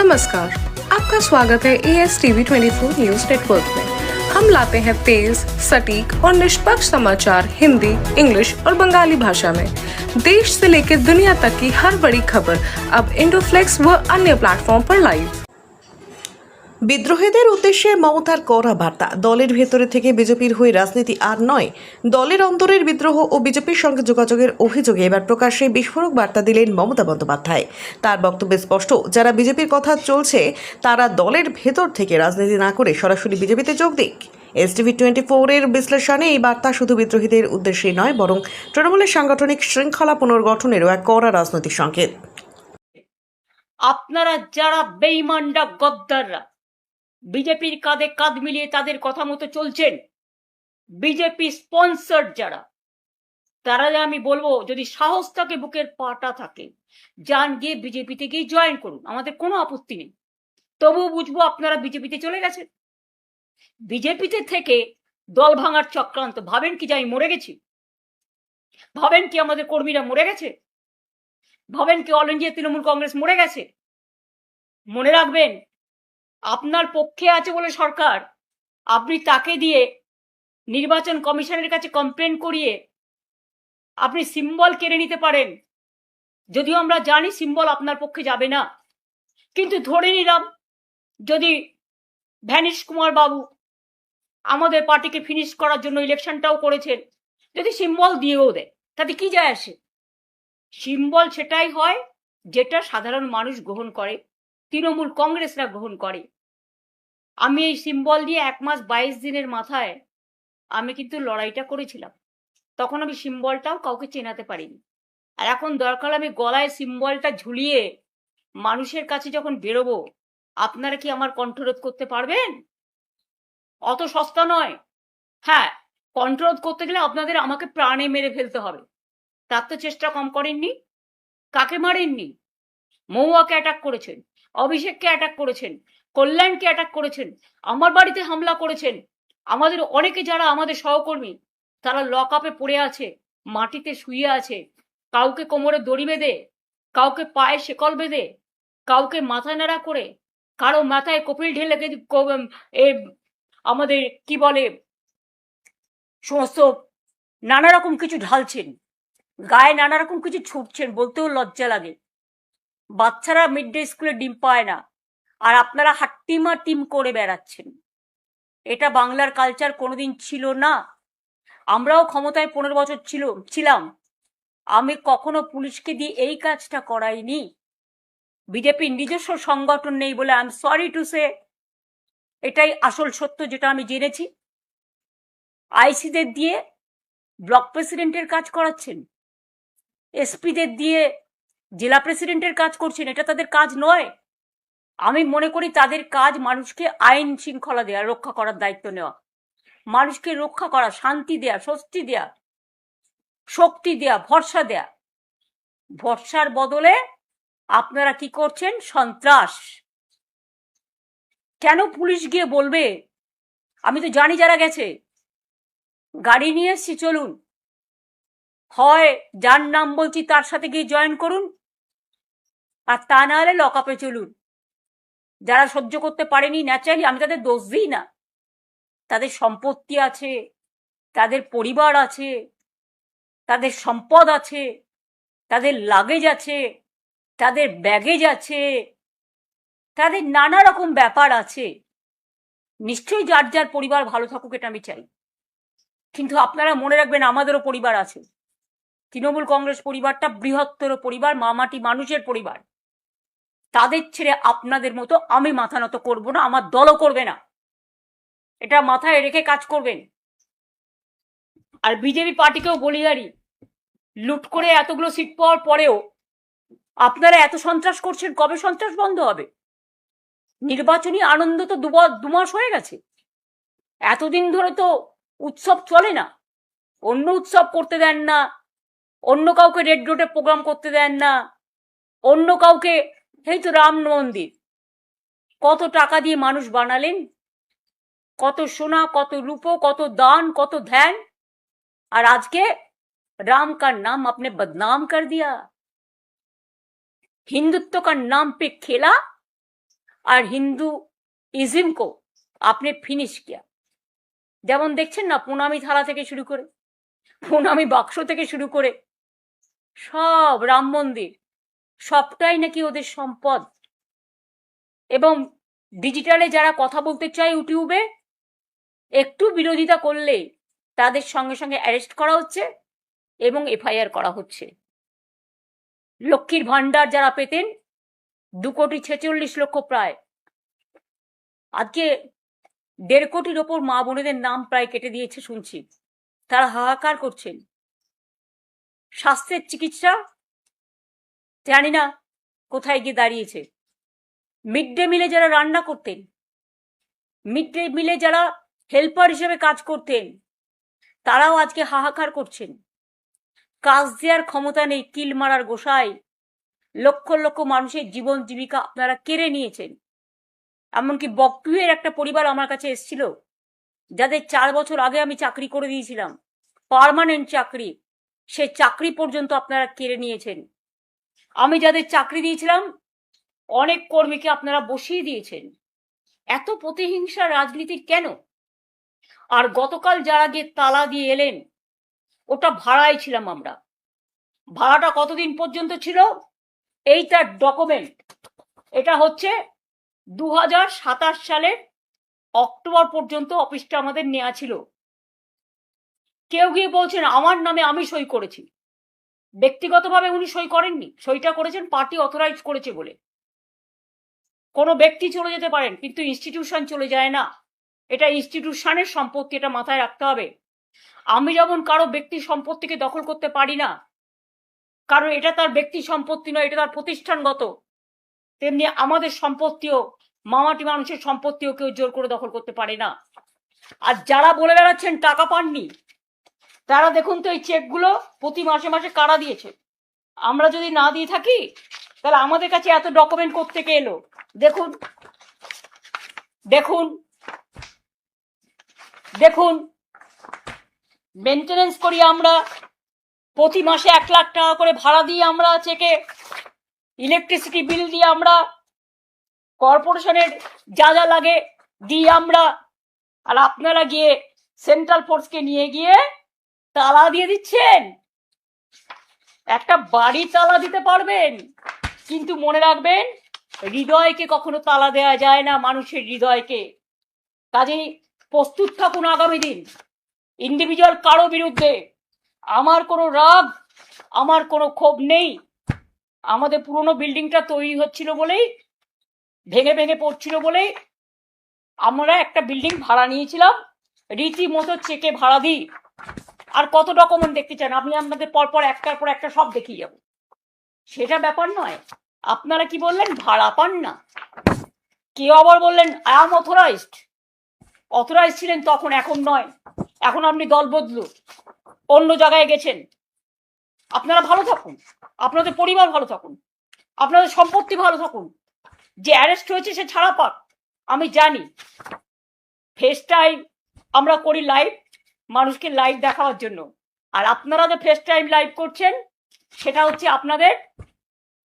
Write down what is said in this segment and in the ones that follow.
नमस्कार, आपका स्वागत है ASTV 24 न्यूज नेटवर्क में। हम लाते हैं तेज, सटीक और निष्पक्ष समाचार हिंदी, इंग्लिश और बंगाली भाषा में। देश से लेकर दुनिया तक की हर बड़ी खबर अब इंडोफ्लेक्स व अन्य प्लेटफॉर्म पर लाइव। বিদ্রোহীদের উদ্দেশ্যে মমতার কড়া বার্তা। দলের ভেতরে থেকে বিজেপির হয়ে রাজনীতি আর নয়, দলের অন্তরের বিদ্রোহ ও বিজেপির সঙ্গে যোগাযোগের অভিযোগে এবার প্রকাশ্যে বিস্ফোরক বার্তা দিলেন মমতা বন্দ্যোপাধ্যায়। তার বক্তব্যে স্পষ্ট, যারা বিজেপির কথা চলছে তারা দলের ভেতর থেকে রাজনীতি না করে সরাসরি বিজেপিতে যোগ দিক। STV 24 এর বিশ্লেষণে এই বার্তা শুধু বিদ্রোহীদের উদ্দেশ্যে নয়, বরং তৃণমূলের সাংগঠনিক শৃঙ্খলা পুনর্গঠনেরও এক কড়া রাজনৈতিক সংকেত। আপনারা যারা বেঈমানরা, গদ্দাররা, বিজেপির কাঁধে কাঁধ মিলিয়ে তাদের কথা মতো চলছেন, বিজেপি স্পন্সর যারা, তারা আমি বলবো, যদি সাহস থাকে, বুকের পাটা থাকে, যান গিয়ে বিজেপিতে গিয়ে জয়েন করুন, আমাদের কোনো আপত্তি নেই। তবুও বুঝবো আপনারা বিজেপিতে চলে গেছেন। বিজেপিতে থেকে দল ভাঙার চক্রান্ত, ভাবেন কি যে আমি মরে গেছি? ভাবেন কি আমাদের কর্মীরা মরে গেছে? ভাবেন কি অল ইন্ডিয়া তৃণমূল কংগ্রেস মরে গেছে? মনে রাখবেন, আপনার পক্ষে আছে বলে সরকার, আপনি তাকে দিয়ে নির্বাচন কমিশনের কাছে কমপ্লেন করিয়ে আপনি সিম্বল কেড়ে নিতে পারেন। যদিও আমরা জানি সিম্বল আপনার পক্ষে যাবে না, কিন্তু ধরে নিলাম যদি ভ্যানিশ কুমার বাবু আমাদের পার্টিকে ফিনিশ করার জন্য ইলেকশনটাও করেছেন, যদি সিম্বল দিয়েও দেয়, তাতে কি যায় আসে? সিম্বল সেটাই হয় যেটা সাধারণ মানুষ গ্রহণ করে, তৃণমূল কংগ্রেসরা গ্রহণ করে। আমি এই সিম্বল দিয়ে 1 মাস 22 দিনের মাথায় আমি কিন্তু লড়াইটা করেছিলাম। তখন আমি সিম্বলটাও কাউকে চেনাতে পারিনি। আর এখন দরকার আমি গলায় সিম্বলটা ঝুলিয়ে মানুষের কাছে যখন বেরোবো, আপনারা কি আমার কণ্ঠরোধ করতে পারবেন? অত সস্তা নয়। হ্যাঁ, কণ্ঠরোধ করতে গেলে আপনাদের আমাকে প্রাণে মেরে ফেলতে হবে। তার তো চেষ্টা কম করেননি। কাকে মারেননি? মহুয়াকে অ্যাটাক করেছেন, অভিষেককে অ্যাটাক করেছেন, কল্যাণকে অ্যাটাক করেছেন, আমার বাড়িতে হামলা করেছেন। আমাদের অনেকে যারা আমাদের সহকর্মী, তারা লক আপে পড়ে আছে, মাটিতে শুয়ে আছে। কাউকে কোমরে দড়ি বেঁধে, কাউকে পায়ে শেকল বেঁধে, কাউকে মাথা নাড়া করে, কারো মাথায় কপিল ঢেলে আমাদের কি বলে সমস্ত নানা রকম কিছু ঢালছেন, গায়ে নানা রকম কিছু ছুটছেন, বলতেও লজ্জা লাগে। বাচ্চারা মিড ডে স্কুলে ডিম পায় না, আর আপনারা হাট্টিমা টিম করে বেড়াচ্ছেন। এটা বাংলার কালচার কোনোদিন ছিল না। আমরাও ক্ষমতায় 15 বছর ছিলাম। আমি কখনো পুলিশকে দিয়ে এই কাজটা করাইনি। বিজেপির নিজস্ব সংগঠন নেই বলে I am sorry to say, এটাই আসল সত্য যেটা আমি জেনেছি। আইসিদের দিয়ে ব্লক প্রেসিডেন্টের কাজ করাচ্ছেন, এসপিদের দিয়ে জেলা প্রেসিডেন্টের কাজ করছেন। এটা তাদের কাজ নয়। আমি মনে করি তাদের কাজ মানুষকে আইন শৃঙ্খলা দেয়া, রক্ষা করার দায়িত্ব নেওয়া, মানুষকে রক্ষা করা, শান্তি দেয়া, স্বস্তি দেয়া, শক্তি দেয়া, ভরসা দেয়া। ভরসার বদলে আপনারা কি করছেন? সন্ত্রাস। কেন পুলিশ গিয়ে বলবে? আমি তো জানি যারা গেছে। গাড়ি নিয়ে এসছি, চলুন, হয় যার নাম বলছি তার সাথে গিয়ে জয়েন করুন, আর তা না হলে লক আপে চলুন। যারা সহ্য করতে পারেনি, ন্যাচারালি আমি তাদের দোষ দিই না। তাদের সম্পত্তি আছে, তাদের পরিবার আছে, তাদের সম্পদ আছে, তাদের লাগেজ আছে, তাদের ব্যাগেজ আছে, তাদের নানা রকম ব্যাপার আছে। নিশ্চয়ই যার যার পরিবার ভালো থাকুক, এটা আমি চাই। কিন্তু আপনারা মনে রাখবেন, আমাদেরও পরিবার আছে। তৃণমূল কংগ্রেস পরিবারটা বৃহত্তর পরিবার, মামাটি মানুষের পরিবার। তাদের ছেড়ে আপনাদের মতো আমি মাথা নত করবো না, আমার দলও করবে না। এটা মাথায় রেখে কাজ করবেন। আর বিজেপি পার্টিকেও বলি, লুট করে এতগুলো সিট পাওয়ার পরেও আপনারা এত সন্ত্রাস করছেন, কবে সন্ত্রাস বন্ধ হবে? নির্বাচনী আনন্দ তো 2 মাস হয়ে গেছে। এতদিন ধরে তো উৎসব চলে না। অন্য উৎসব করতে দেন না, অন্য কাউকে রেড রোডে প্রোগ্রাম করতে দেন না, অন্য কাউকে, এই তো রাম মন্দির কত টাকা দিয়ে মানুষ বানালেন, কত সোনা, কত রূপো, কত দান, কত ধ্যান, আর আজকে राम का नाम आपने बदनाम कर दिया। हिंदुत्व का नाम पे खेला আর হিন্দু इज्म को आपने फिनिश किया। যেমন দেখছেন না, প্রণামী থালা থেকে শুরু করে, প্রণামী বাক্স থেকে শুরু করে সব, রাম মন্দির, সবটাই নাকি ওদের সম্পদ। এবং ডিজিটালে যারা কথা বলতে চায় ইউটিউবে, একটু বিরোধিতা করলে তাদের সঙ্গে সঙ্গে অ্যারেস্ট করা হচ্ছে এবং এফআইআর করা হচ্ছে। লক্ষ্মীর ভান্ডার যারা পেতেন 2,46,00,000 প্রায়, আজকে 1.5 কোটির ওপর মা বোনেদের নাম প্রায় কেটে দিয়েছে শুনছি। তারা হাহাকার করছেন। স্বাস্থ্যের চিকিৎসা জানি না কোথায় গিয়ে দাঁড়িয়েছে। মিড ডে মিলে যারা রান্না করতেন, মিড ডে মিলে যারা হেল্পার হিসেবে কাজ করতেন, তারাও আজকে হাহাকার করছেন। কাজ দেওয়ার ক্ষমতা নেই, কিল মারার গোসাই। লক্ষ লক্ষ মানুষের জীবন জীবিকা আপনারা কেড়ে নিয়েছেন। এমনকি বকটুয়ের একটা পরিবার আমার কাছে এসেছিল, যাদের 4 বছর আগে আমি চাকরি করে দিয়েছিলাম, পার্মানেন্ট চাকরি, সে চাকরি পর্যন্ত আপনারা কেড়ে নিয়েছেন। আমি যাদের চাকরি দিয়েছিলাম, অনেক কর্মীকে আপনারা বসিয়ে দিয়েছেন। এত প্রতিহিংসা রাজনীতির কেন? আর গতকাল যারা গিয়ে তালা দিয়ে এলেন, ওটা ভাড়ায় ছিলাম আমরা। ভাড়াটা কতদিন পর্যন্ত ছিল? এইটার ডকুমেন্ট। এটা হচ্ছে 2027 সালের অক্টোবর পর্যন্ত অফিসটা আমাদের নেওয়া ছিল। কেউ গিয়ে বলছেন আমার নামে আমি সই করেছি। ব্যক্তিগতভাবে উনি সই করেননি, সইটা করেছেন পার্টি অথরাইজ করেছে বলে। কোনো ব্যক্তি চলে যেতে পারেন, কিন্তু ইনস্টিটিউশন চলে যায় না। এটা ইনস্টিটিউশনের সম্পত্তি, এটা মাথায় রাখতে হবে। আমি যেমন কারো ব্যক্তি সম্পত্তিকে দখল করতে পারি না, কারণ এটা তার ব্যক্তি সম্পত্তি নয়, এটা তার প্রতিষ্ঠানগত, তেমনি আমাদের সম্পত্তিও, মামাটি মানুষের সম্পত্তিও কেউ জোর করে দখল করতে পারে না। আর যারা বলে বেড়াচ্ছেন টাকা পাননি, তারা দেখুন তো এই চেকগুলো প্রতি মাসে মাসে কারা দিয়েছে। আমরা যদি না দিয়ে থাকি তাহলে আমাদের কাছে এত ডকুমেন্ট কোত্থেকে এলো? দেখুন দেখুন দেখুন, মেনটেনেন্স করি আমরা, প্রতি মাসে 1 লাখ টাকা করে ভাড়া দিয়ে আমরা চেকে, ইলেকট্রিসিটি বিল দিয়ে আমরা, কর্পোরেশনের যা যা লাগে দিই আমরা। আর আপনারা গিয়ে সেন্ট্রাল ফোর্সকে নিয়ে গিয়ে তালা দিয়ে দিচ্ছেন। একটা বাড়ি তালা দিতে পারবেন, কিন্তু মনে রাখবেন হৃদয়কে কখনো তালা দেওয়া যায় না, মানুষের হৃদয়কে। কাজেই প্রস্তুত থাকুন আগামী দিন। ইন্ডিভিজুয়াল কারো বিরুদ্ধে আমার কোনো রাগ, আমার কোনো ক্ষোভ নেই। আমাদের পুরনো বিল্ডিংটা তৈরি হচ্ছিল বলেই, ভেঙে ভেঙে পড়ছিল বলেই আমরা একটা বিল্ডিং ভাড়া নিয়েছিলাম, রীতিমতো চেকে ভাড়া দিই। আর কত ডকুমেন্ট দেখতে চান? আমি আপনাদের পরপর একটার পর একটা সব দেখিয়ে যাব, সেটা ব্যাপার নয়। আপনারা কি বললেন? ভাড়া পান না। কেউ আবার বললেন আই এম অথরাইজড। অথরাইজ ছিলেন তখন, এখন নয়। এখন আপনি দল বদলু, অন্য জায়গায় গেছেন। আপনারা ভালো থাকুন, আপনাদের পরিবার ভালো থাকুন, আপনাদের সম্পত্তি ভালো থাকুন। যে অ্যারেস্ট হয়েছে সে ছাড়া পাক। আমি জানি ফেস টাইম আমরা করি লাইভ, মানুষকে লাইভ দেখাবার জন্য। আর আপনারা যে ফেস টাইম লাইভ করছেন, সেটা হচ্ছে আপনাদের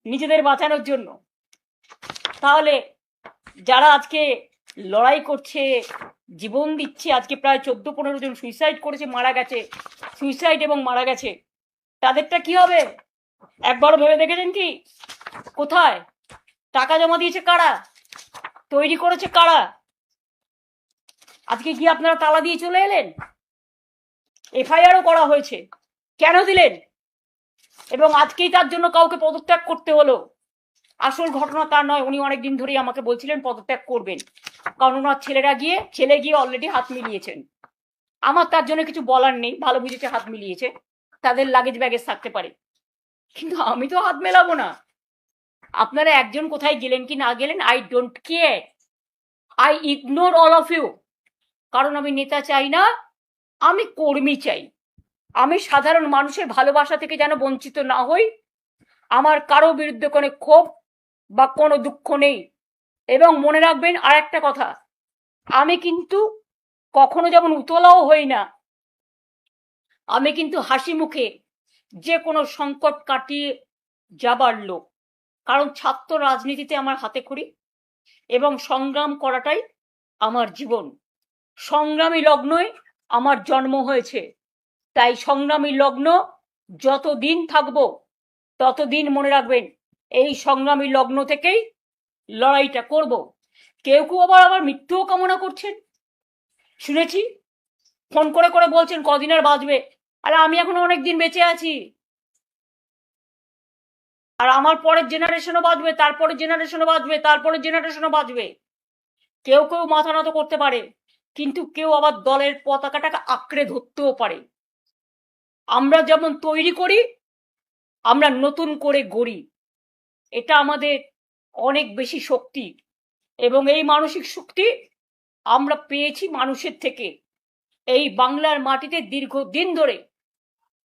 নিজেদের বাঁচানোর জন্য। তাহলে যারা আজকে লড়াই করছে, জীবন দিচ্ছে, আজকে প্রায় 14-15 জন সুইসাইড করেছে, মারা গেছে, সুইসাইড এবং মারা গেছে, তাদেরটা কি হবে? একবারও ভেবে দেখেছেন কি? কোথায় টাকা জমা দিয়েছে কারা? তৈরি করেছে কারা? আজকে কি আপনারা তালা দিয়ে চলে এলেন? এফআইআরও করা হয়েছে, কেন দিলেন? এবং আজকেই তার জন্য কাউকে পদত্যাগ করতে হলো। আসল ঘটনা তা নয়। উনি অনেকদিন ধরেই আমাকে বলছিলেন পদত্যাগ করবেন, কারণ ওনার ছেলে গিয়ে অলরেডি হাত মিলিয়েছেন। আমার তার জন্য কিছু বলার নেই, ভালো বুঝেছে হাত মিলিয়েছে, তাদের লাগেজ ব্যাগেজ থাকতে পারে, কিন্তু আমি তো হাত মেলাবো না। আপনারা একজন কোথায় গেলেন কি না গেলেন, I don't care, I ignore all of you. কারণ আমি নেতা চাই না, আমি কর্মী চাই। আমি সাধারণ মানুষের ভালোবাসা থেকে যেন বঞ্চিত না হই। আমার কারো বিরুদ্ধে কোনো ক্ষোভ বা কোনো দুঃখ নেই। এবং মনে রাখবেন আর একটা কথা, আমি কিন্তু কখনো যেমন উতলাও হই না, আমি কিন্তু হাসি মুখে যে কোনো সংকট কাটিয়ে যাবার লোক। কারণ ছাত্র রাজনীতিতে আমার হাতে খড়ি, এবং সংগ্রাম করাটাই আমার জীবন। সংগ্রামী লগ্নই আমার জন্ম হয়েছে, তাই সংগ্রামী লগ্ন যতদিন থাকবো ততদিন মনে রাখবেন এই সংগ্রামী লগ্ন থেকেই লড়াইটা করব। কেউ কেউ আবার আমার মৃত্যুও কামনা করছেন, শুনেছি ফোন করে করে বলছেন কদিন আর বাঁচবে। আরে আমি এখন অনেক দিন বেঁচে আছি, আর আমার পরের জেনারেশনও বাঁচবে, তারপরের জেনারেশনও বাঁচবে, তারপরের জেনারেশনও বাঁচবে। কেউ কেউ মাথা নত করতে পারে, কিন্তু কেউ আবার দলের পতাকাটাকে আঁকড়ে ধরতেও পারে। আমরা যেমন তৈরি করি, আমরা নতুন করে গড়ি, এটা আমাদের অনেক বেশি শক্তি। এবং এই মানসিক শক্তি আমরা পেয়েছি মানুষের থেকে। এই বাংলার মাটিতে দীর্ঘদিন ধরে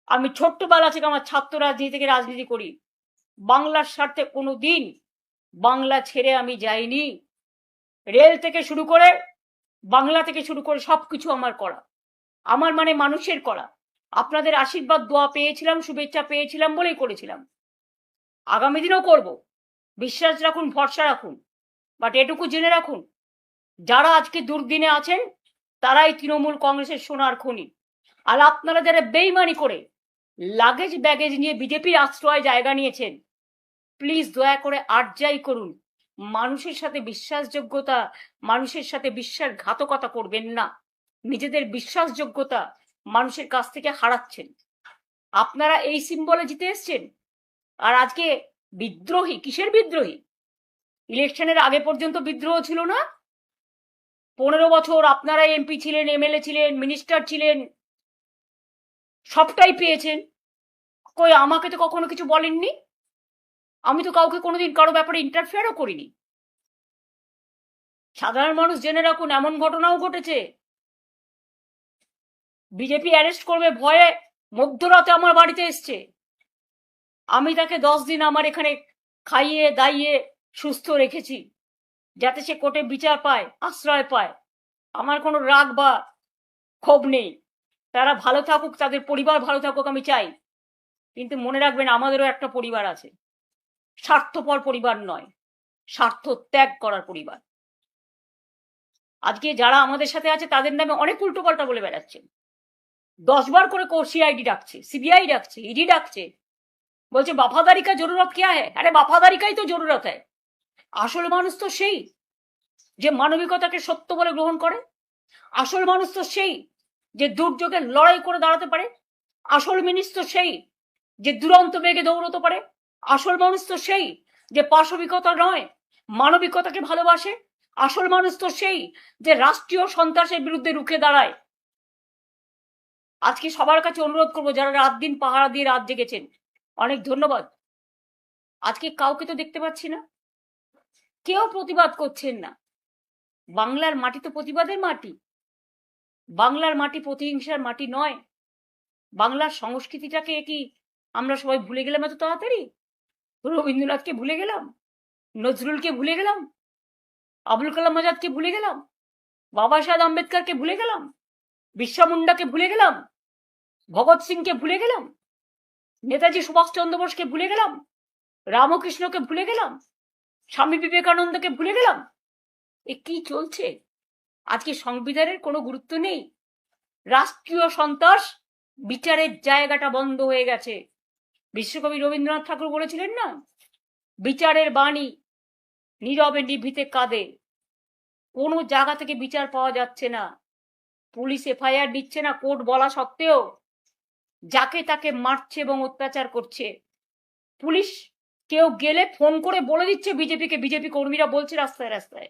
আমি ছোট্টবেলা থেকে আমার ছাত্র রাজনীতি থেকে রাজনীতি করি। বাংলার স্বার্থে কোনো দিন বাংলা ছেড়ে আমি যাইনি। রেল থেকে শুরু করে, বাংলা থেকে শুরু করে সবকিছু আমার করা, আমার মানে মানুষের করা। আপনাদের আশীর্বাদ দোয়া পেয়েছিলাম, শুভেচ্ছা পেয়েছিলাম বলেই করেছিলাম, আগামী দিনেও করব। বিশ্বাস রাখুন, ভরসা রাখুন। বাট এটুকু জেনে রাখুন, যারা আজকে দুর্দিনে আছেন তারাই তৃণমূল কংগ্রেসের সোনার খনি। আর আপনারা যারা বেইমানি করে লাগেজ ব্যাগেজ নিয়ে বিজেপির আশ্রয় জায়গা নিয়েছেন, প্লিজ দয়া করে আর্জাই করুন, মানুষের সাথে বিশ্বাসযোগ্যতা, মানুষের সাথে বিশ্বাসঘাতকতা করবেন না। নিজেদের বিশ্বাসযোগ্যতা মানুষের কাছ থেকে হারাচ্ছেন। আপনারা এই সিম্বলে জিতে এসছেন, আর আজকে বিদ্রোহী। কিসের বিদ্রোহী? ইলেকশনের আগে পর্যন্ত বিদ্রোহ ছিল না? 15 বছর আপনারা এমপি ছিলেন, এমএলএ ছিলেন, মিনিস্টার ছিলেন, সবটাই পেয়েছেন। কই আমাকে তো কখনো কিছু বলেননি। আমি তো কাউকে কোনোদিন কারো ব্যাপারে ইন্টারফেয়ারও করিনি। সাধারণ মানুষ জেনে রাখুন, এমন ঘটনাও ঘটেছে, বিজেপি অ্যারেস্ট করবে ভয়ে মধ্যরাতে আমার বাড়িতে এসছে। আমি তাকে 10 দিন আমার এখানে খাইয়ে দাইয়ে সুস্থ রেখেছি, যাতে সে কোর্টে বিচার পায়, আশ্রয় পায়। আমার কোনো রাগ বা ক্ষোভ নেই, তারা ভালো থাকুক, তাদের পরিবার ভালো থাকুক, আমি চাই। কিন্তু মনে রাখবেন, আমাদেরও একটা পরিবার আছে, স্বার্থপর পরিবার নয়, স্বার্থ ত্যাগ করার পরিবার। আজকে যারা আমাদের সাথে আছে তাদের নামে অনেক উল্টোপাল্টা বলে বেড়াচ্ছেন। 10 বার করে সিআইডি ডাকছে, সিবিআই ডাকছে, ইডি ডাকছে, বলছে वफादारी का जरूरत क्या है। আরে वफादारी का ही तो जरूरत है। আসল মানুষ তো সেই যে মানবিকতাকে সত্য বলে গ্রহণ করে। আসল মানুষ তো সেই যে দুর্যোগে লড়াই করে দাঁড়াতে পারে। আসল মানুষ তো সেই যে দুরন্ত বেগে দৌড়তে পারে। আসল মানুষ তো সেই যে পাশবিকতা নয়, মানবিকতাকে ভালোবাসে। আসল মানুষ তো সেই যে রাষ্ট্রীয় সন্ত্রাসের বিরুদ্ধে রুখে দাঁড়ায়। আজকে সবার কাছে অনুরোধ করবো, যারা রাত দিন পাহারা দিয়ে রাত জেগেছেন, অনেক ধন্যবাদ। আজকে কাউকে তো দেখতে পাচ্ছি না, কেউ প্রতিবাদ করছেন না। বাংলার মাটি তো প্রতিবাদের মাটি। বাংলার মাটি প্রতিহিংসার মাটি নয়। বাংলার সংস্কৃতিটাকে কি আমরা সবাই ভুলে গেলাম এত তাড়াতাড়ি? রবীন্দ্রনাথকে ভুলে গেলাম, নজরুলকে ভুলে গেলাম, আবুল কালাম আজাদকে ভুলে গেলাম, বাবা সাহেব আম্বেদকরকে ভুলে গেলাম, বিরসা মুন্ডাকে ভুলে গেলাম, ভগৎ সিংকে ভুলে গেলাম, নেতাজি সুভাষচন্দ্র বোসকে ভুলে গেলাম, রামকৃষ্ণকে ভুলে গেলাম, স্বামী বিবেকানন্দকে ভুলে গেলাম। এ কি চলছে? আজকে সংবিধানের কোনো গুরুত্ব নেই। রাষ্ট্রীয় সন্ত্রাস, বিচারের জায়গাটা বন্ধ হয়ে গেছে। বিশ্বকবি রবীন্দ্রনাথ ঠাকুর বলেছিলেন না, বিচারের বাণী নীরবে নিভৃতে কাঁদে। কোনো জায়গা থেকে বিচার পাওয়া যাচ্ছে না। পুলিশ এফআইআর দিচ্ছে না কোর্ট বলা সত্ত্বেও, যাকে তাকে মারছে এবং অত্যাচার করছে। পুলিশ কেউ গেলে ফোন করে বলে দিচ্ছে বিজেপিকে, বিজেপি কর্মীরা বলছে রাস্তায় রাস্তায়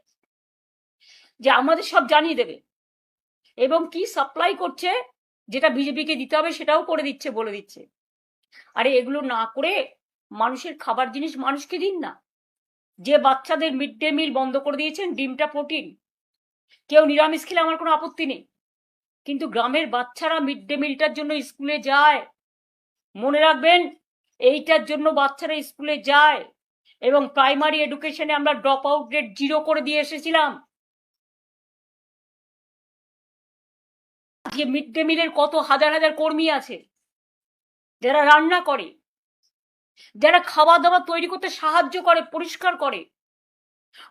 যে আমাদের সব জানিয়ে দেবে, এবং কি সাপ্লাই করছে যেটা বিজেপিকে দিতে হবে সেটাও করে দিচ্ছে, বলে দিচ্ছে। আরে এগুলো না করে মানুষের খাবার জিনিস মানুষকে দিন না। যে বাচ্চাদের মিড ডে মিল বন্ধ করে দিয়েছেন, ডিমটা প্রোটিন, কেউ নিরামিষ খেলে আমার কোনো আপত্তি নেই, কিন্তু গ্রামের বাচ্চারা মিড ডে মিলটার জন্য স্কুলে যায়। মনে রাখবেন, এইটার জন্য বাচ্চারা স্কুলে যায়। এবং প্রাইমারি এডুকেশনে আমরা ড্রপ আউট রেট 0 করে দিয়ে এসেছিলাম। আজকে মিড ডে মিলের কত হাজার হাজার কর্মী আছে যারা রান্না করে, যারা খাবার দাবার তৈরি করতে সাহায্য করে, পরিষ্কার করে।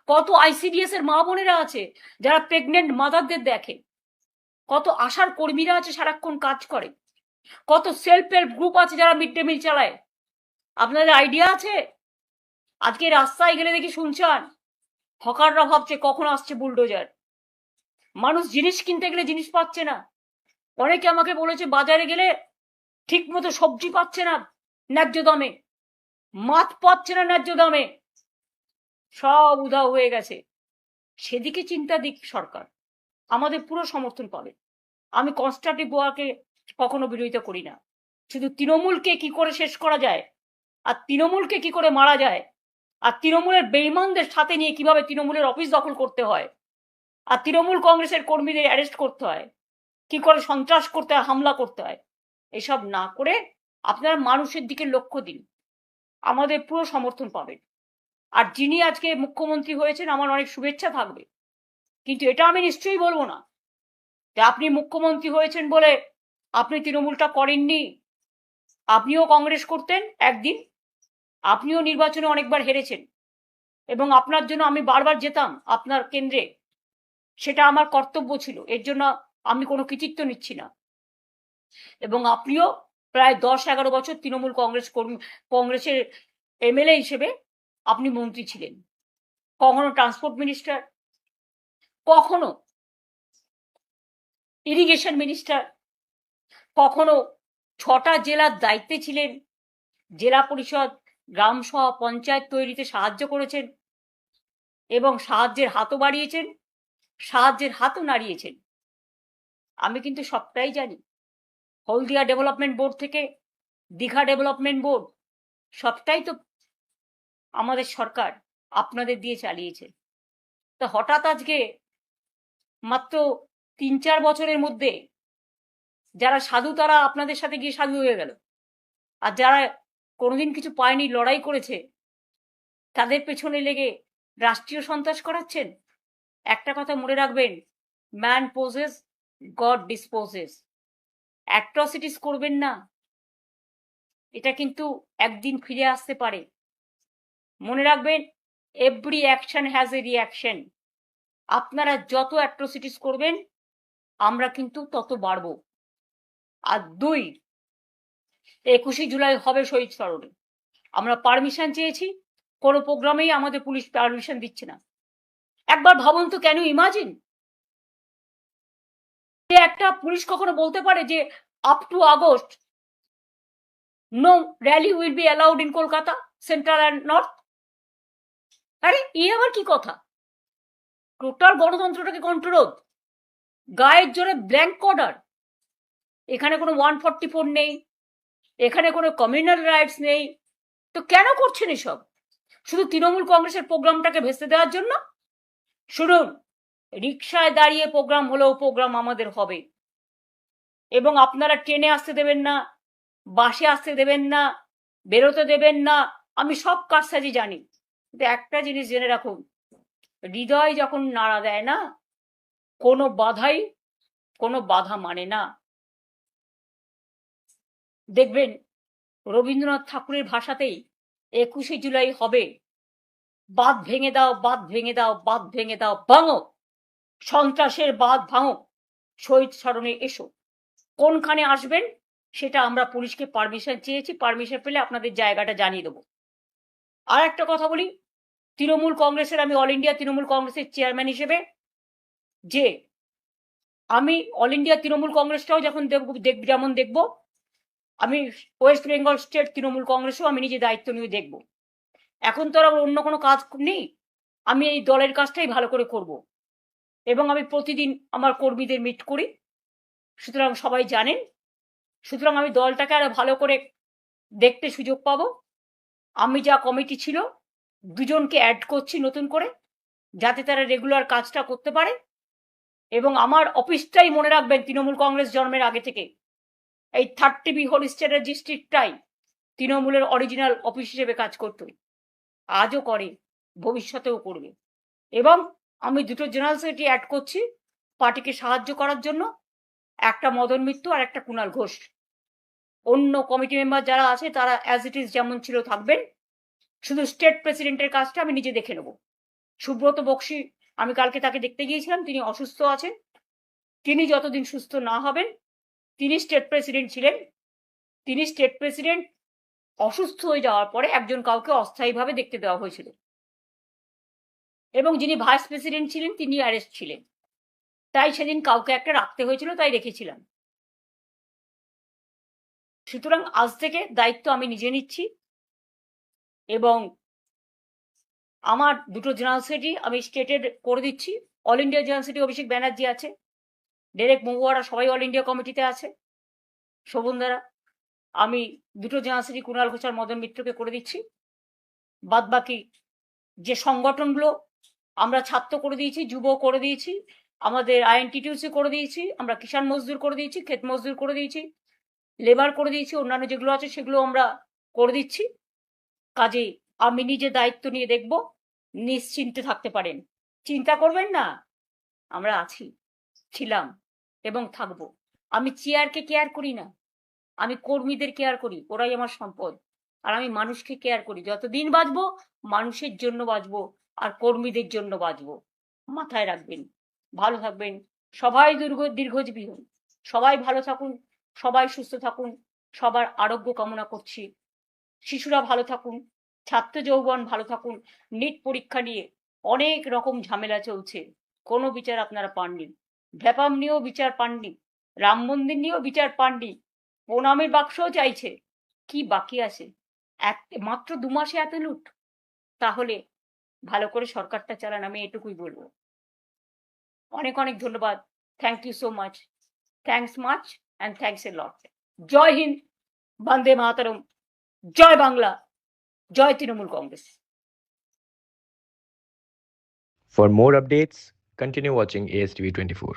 কত আইসিডিএস এর মা বোনেরা আছে যারা প্রেগনেন্ট মাদারদের দেখে, কত আশার কর্মীরা আছে সারাক্ষণ কাজ করে, কত সেলফ হেল্প গ্রুপ আছে যারা মিড ডে মিল চালায়। আপনাদের আইডিয়া আছে? আজকে রাস্তায় গেলে দেখি শুনছেন হকাররা ভাবছে কখন আসছে বুলডোজার। মানুষ জিনিস কিনতে গেলে জিনিস পাচ্ছে না। অনেকে আমাকে বলেছে বাজারে গেলে ঠিক মতো সবজি পাচ্ছে না ন্যায্য দামে, মাছ পাচ্ছে না ন্যায্য দামে, সব উধাও হয়ে গেছে। সেদিকে চিন্তা দিক সরকার, আমাদের পুরো সমর্থন পাবে। আমি কনস্ট্রাকটিভ ওয়ার্কে কখনো বিরোধিতা করি না। শুধু তৃণমূলকে কি করে শেষ করা যায়, আর তৃণমূলকে কি করে মারা যায়, আর তৃণমূলের বেঈমানদের সাথে নিয়ে কিভাবে তৃণমূলের অফিস দখল করতে হয়, আর তৃণমূল কংগ্রেসের কর্মীদের অ্যারেস্ট করতে হয়, কি করে সন্ত্রাস করতে হয়, হামলা করতে হয়, এসব না করে আপনারা মানুষের দিকে লক্ষ্য দিন, আমাদের পুরো সমর্থন পাবেন। আর যিনি আজকে মুখ্যমন্ত্রী হয়েছেন আমার অনেক শুভেচ্ছা থাকবে, কিন্তু এটা আমি নিশ্চয়ই বলবো না যে আপনি মুখ্যমন্ত্রী হয়েছেন বলে আপনি তৃণমূলটা করেননি। আপনিও কংগ্রেস করতেন একদিন, আপনিও নির্বাচনে অনেকবার হেরেছেন, এবং আপনার জন্য আমি বারবার যেতাম আপনার কেন্দ্রে, সেটা আমার কর্তব্য ছিল, এর জন্য আমি কোনো কৃতিত্ব নিচ্ছি না। এবং আপনিও প্রায় 10-11 বছর তৃণমূল কংগ্রেসের এমএলএ হিসেবে আপনি মন্ত্রী ছিলেন, কখনো ট্রান্সপোর্ট মিনিস্টার, কখনো ইরিগেশন মিনিস্টার, কখনো 6টা জেলার দায়িত্বে ছিলেন, জেলা পরিষদ, গ্রাম সভা, পঞ্চায়েত তৈরিতে সাহায্য করেছেন, এবং সাহায্যের হাতও বাড়িয়েছেন, সাহায্যের হাতও নাড়িয়েছেন। আমি কিন্তু সবটাই জানি। হলদিয়া ডেভেলপমেন্ট বোর্ড থেকে দীঘা ডেভেলপমেন্ট বোর্ড, সবটাই তো আমাদের সরকার আপনাদের দিয়ে চালিয়েছে। তা হঠাৎ আজকে মাত্র 3-4 বছরের মধ্যে যারা সাধু তারা আপনাদের সাথে গিয়ে সাধু হয়ে গেল, আর যারা কোনোদিন কিছু পায়নি, লড়াই করেছে, তাদের পেছনে লেগে রাষ্ট্রীয় সন্ত্রাস করাচ্ছেন। একটা কথা মনে রাখবেন, man poses, god disposes. Atrocities করবেন না, এটা কিন্তু একদিন ফিরে আসতে পারে। মনে রাখবেন, every action has a reaction. আপনারা যত অ্যাট্রসিটিস করবেন আমরা কিন্তু তত বাড়ব। আর 2, 21শে জুলাই হবে শহীদ স্মরণে। আমরা পারমিশন চেয়েছি, কোনো প্রোগ্রামেই আমাদের পুলিশ পারমিশন দিচ্ছে না। একবার ভাবুন তো, কেন ইমাজিন যে একটা পুলিশ কখনো বলতে পারে যে up to August no rally will be allowed in Kolkata central and north? আরে আবার কি কথা? টোটাল গণতন্ত্রটাকে কন্ট্রোল, গায়ের জোরে ব্ল্যাঙ্ক অর্ডার। এখানে কোনো 144 নেই, এখানে কোনো কমিউনাল রাইটস নেই, তো কেন করছেন এসব? শুধু তৃণমূল কংগ্রেসের প্রোগ্রামটাকে ভেস্তে দেওয়ার জন্য? শুনুন, রিকশায় দাঁড়িয়ে প্রোগ্রাম হলেও প্রোগ্রাম আমাদের হবে, এবং আপনারা ট্রেনে আসতে দেবেন না, বাসে আসতে দেবেন না, বেরোতে দেবেন না, আমি সব কাজসাজি জানি। কিন্তু একটা জিনিস জেনে রাখুন, হৃদয় যখন নাড়া দেয় না, কোনো বাধা মানে না। দেখবেন রবীন্দ্রনাথ ঠাকুরের ভাষাতেই 21শে জুলাই হবে, বাঁধ ভেঙে দাও, বাঁধ ভেঙে দাও, বাঁধ ভেঙে দাও, ভাঙো সন্ত্রাসের বাঁধ, ভাঙো, শহীদ স্মরণে এসো। কোনখানে আসবেন সেটা আমরা পুলিশকে পারমিশন চেয়েছি, পারমিশন পেলে আপনাদের জায়গাটা জানিয়ে দেবো। আর একটা কথা বলি, তৃণমূল কংগ্রেসের, আমি অল ইন্ডিয়া তৃণমূল কংগ্রেসের চেয়ারম্যান হিসেবে, যে আমি অল ইন্ডিয়া তৃণমূল কংগ্রেসটাও যখন যেমন দেখব, আমি ওয়েস্ট বেঙ্গল স্টেট তৃণমূল কংগ্রেসও আমি নিজে দায়িত্ব নিয়ে দেখব। এখন তো আর অন্য কোনো কাজ নেই, আমি এই দলের কাজটাই ভালো করে করব, এবং আমি প্রতিদিন আমার কর্মীদের মিট করি, সুতরাং সবাই জানেন। সুতরাং আমি দলটাকে আরো ভালো করে দেখতে সুযোগ পাবো। আমি যা কমিটি ছিল 2জনকে অ্যাড করছি নতুন করে, যাতে তারা রেগুলার কাজটা করতে পারে। এবং আমার অফিসটাই মনে রাখবেন, তৃণমূল কংগ্রেস জন্মের আগে থেকে এই 30B হোল স্টেটের ডিস্ট্রিক্টটাই তৃণমূলের অরিজিনাল অফিস হিসেবে কাজ করত, আজও করে, ভবিষ্যতেও করবে। এবং আমি 2টো জেনারেল সেক্রেটারি অ্যাড করছি পার্টিকে সাহায্য করার জন্য, একটা মদন মিত্র আর একটা কুণাল ঘোষ। অন্য কমিটি মেম্বার যারা আছে তারা অ্যাজ ইট ইজ যেমন ছিল থাকবেন, শুধু স্টেট প্রেসিডেন্টের কাজটা আমি নিজে দেখে নেব। সুব্রত বক্সি, আমি কালকে তাকে দেখতে গিয়েছিলাম, তিনি অসুস্থ আছেন। তিনি যতদিন সুস্থ না হবেন, তিনি স্টেট প্রেসিডেন্ট ছিলেন, তিনি স্টেট প্রেসিডেন্ট অসুস্থ হয়ে যাওয়ার পরে একজন কাউকে অস্থায়ীভাবে দেখতে দেওয়া হয়েছিল, এবং যিনি ভাইস প্রেসিডেন্ট ছিলেন তিনি অ্যারেস্ট ছিলেন। তাই সেদিন কাউকে একটা রাখতে হয়েছিল, তাই রেখেছিলাম। সুতরাং আজ থেকে দায়িত্ব আমি নিজে নিচ্ছি, এবং আমার দুটো জেনারেল সেক্রেটারি আমি স্টেটের করে দিচ্ছি। All India general secretary Abhishek Banerjee আছে, ডেরেক মহুয়ারা সবাই অল ইন্ডিয়া কমিটিতে আছে, শোভন দ্বারা। আমি দুটো জেনারেল সেক্রেটারি কুণাল ঘোষ আর মদন মিত্রকে করে দিচ্ছি। বাদ বাকি যে সংগঠনগুলো আমরা ছাত্র করে দিয়েছি, যুব করে দিয়েছি, আমাদের আইএনটিটিউসি করে দিয়েছি, আমরা কিষাণ মজদুর করে দিয়েছি, ক্ষেত মজদুর করে দিয়েছি, লেবার করে দিয়েছি, অন্যান্য যেগুলো আছে সেগুলো আমরা করে দিচ্ছি। কাজেই আমি নিজে দায়িত্ব নিয়ে দেখব, নিশ্চিন্তে থাকতে পারেন, চিন্তা করবেন না, আমরা আছি, ছিলাম এবং থাকবো। আমি চেয়ারকে কেয়ার করি না, আমি কর্মীদের কেয়ার করি, ওরাই আমার সম্পদ। আর আমি মানুষকে কেয়ার করি, যতদিন বাঁচবো মানুষের জন্য বাঁচবো আর কর্মীদের জন্য বাঁচবো। মাথায় রাখবেন, ভালো থাকবেন, সবাই দীর্ঘজীবী হন, সবাই ভালো থাকুন, সবাই সুস্থ থাকুন, সবার আরোগ্য কামনা করছি। শিশুরা ভালো থাকুন, ছাত্র যৌবন ভালো থাকুন। নিট পরীক্ষা নিয়ে অনেক রকম ঝামেলা চলছে, কোনো বিচার আপনারা পাননি। ভ্যাপাম নিয়েও বিচার পাননি, রাম মন্দির নিয়েও বিচার পাননি, প্রণামের বাক্সও চাইছে। কি বাকি আছে? মাত্র 2 মাসে এত লুট? তাহলে ভালো করে সরকারটা চালান, আমি এটুকুই বলবো। অনেক অনেক ধন্যবাদ। Thank you so much, thanks much and thanks a lot. জয় হিন্দ, বন্দে মাতরম, জয় বাংলা, জয় Trinamool Congress. For more updates, continue watching ASTV 24.